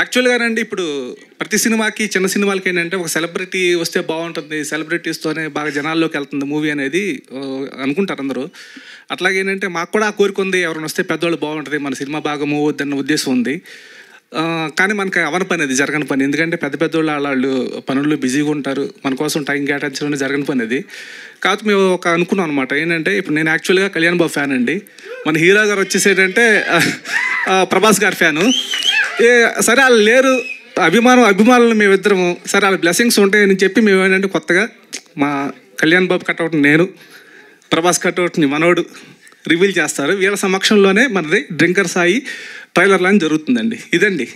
యాక్చువల్గానండి ఇప్పుడు ప్రతి సినిమాకి చిన్న సినిమాలకి ఏంటంటే ఒక సెలబ్రిటీ వస్తే బాగుంటుంది, సెలబ్రిటీస్తోనే బాగా జనాల్లోకి వెళ్తుంది మూవీ అనేది అనుకుంటారు అందరూ. అట్లాగే ఏంటంటే మాకు కూడా ఆ కోరిక ఉంది, ఎవరైనా వస్తే పెద్దవాళ్ళు బాగుంటుంది, మన సినిమా బాగా మూవ్ అవుద్దన్న ఉద్దేశం ఉంది. కానీ మనకి అవన పని అది జరగని పని, ఎందుకంటే పెద్దవాళ్ళు వాళ్ళు పనుల్లో బిజీగా ఉంటారు, మన కోసం టైం కేటాయించడం జరగని పని అది. కాకపోతే మేము అనుకున్నాం అనమాట ఏంటంటే, ఇప్పుడు నేను యాక్చువల్గా కళ్యాణ్ బాబు ఫ్యాన్ అండి, మన హీరో గారు వచ్చేసేటంటే ప్రభాస్ గారి ఫ్యాను. సరే వాళ్ళు లేరు, అభిమానులు మేమిద్దరము, సరే వాళ్ళ బ్లెస్సింగ్స్ ఉంటాయని చెప్పి మేము ఏంటంటే కొత్తగా మా కళ్యాణ్ బాబు కట్అవుట్ నేను, ప్రభాస్ కట్అవుట్ని మనోడు రివీల్ చేస్తారు. వీళ్ళ సమక్షంలోనే మనది డ్రింకర్ సాయి ట్రైలర్ లాంచ్ జరుగుతుందండి. ఇదండి.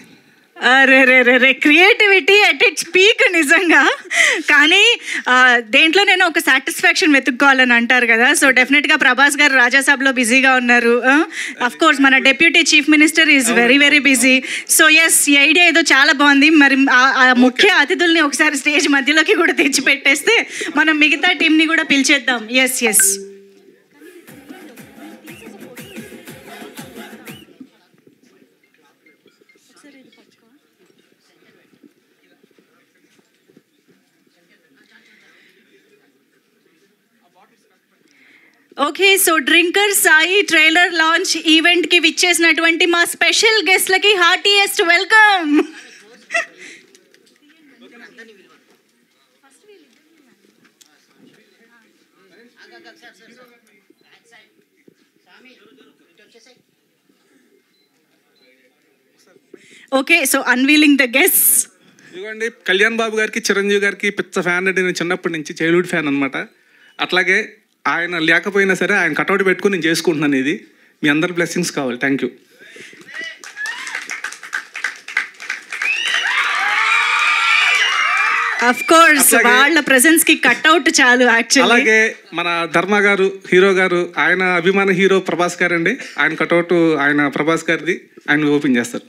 రే క్రియేటివిటీ అట్ ఇట్స్ పీక్ నిజంగా. కానీ దేంట్లో నేను ఒక సాటిస్ఫాక్షన్ వెతుక్కోవాలని అంటారు కదా, సో డెఫినెట్గా ప్రభాస్ గారు రాజాసాబ్లో బిజీగా ఉన్నారు. అఫ్ కోర్స్ మన deputy chief minister is very very busy. So yes, ఈ ఐడియా ఏదో చాలా బాగుంది. మరి ఆ ముఖ్య అతిథుల్ని ఒకసారి స్టేజ్ మధ్యలోకి కూడా తెచ్చి పెట్టేస్తే మనం మిగతా టీంని కూడా పిలిచేద్దాం. Yes yes. Okay, so drinker Sai trailer launch ఈవెంట్కి విచ్చేసినటువంటి మా స్పెషల్ గెస్ట్లకి heartiest welcome. Okay, so unveiling the guests. ఇదిగోండి, కళ్యాణ్ బాబు గారికి చిరంజీవి గారికి పిచ్చ ఫ్యాన్ అండి, నేను చిన్నప్పటి నుంచి చైల్డ్హుడ్ ఫ్యాన్ అనమాట. అట్లాగే ఆయన లేకపోయినా సరే ఆయన కటౌట్ పెట్టుకుని నేను చేసుకుంటున్నాను. ఇది మీ అందరి బ్లెస్సింగ్స్ కావాలి. Thank you. ఆఫ్ కోర్స్ వాళ్ళ ప్రెజెన్స్ కి కట్అవుట్ చాలు యాక్చువల్లీ. అలాగే మన ధర్మ గారు హీరో గారు, ఆయన అభిమాన హీరో ప్రభాస్ గారు అండి, ఆయన కటౌట్ ఆయన ప్రభాస్ గారిది ఆయన ఓపెన్ చేస్తారు.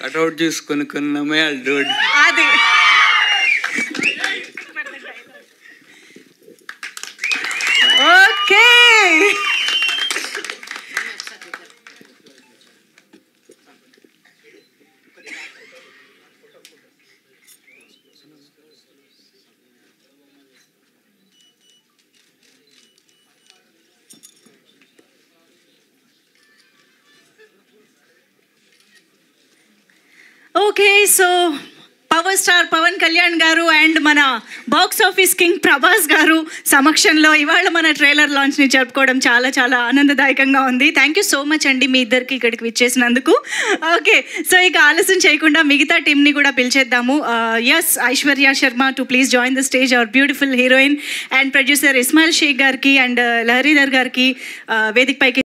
కటౌట్ చూసుకొని కొన్నామే అది. Okay, okay, so power star Pawan Kalyan గారు అండ్ మన బాక్స్ ఆఫీస్ కింగ్ ప్రభాస్ గారు సమక్షంలో ఇవాళ మన ట్రైలర్ లాంచ్ని జరుపుకోవడం చాలా చాలా ఆనందదాయకంగా ఉంది. థ్యాంక్ యూ సో మచ్ అండి మీ ఇద్దరికి ఇక్కడికి విచ్చేసినందుకు. ఓకే, సో ఇక ఆలస్యం చేయకుండా మిగతా టీంని కూడా పిలిచేద్దాము. Yes, Aishwarya Sharma to please join the stage, our beautiful heroine, and producer Ismail Sheikh గారికి అండ్ లహరీధర్ గారికి వేదిక పైకి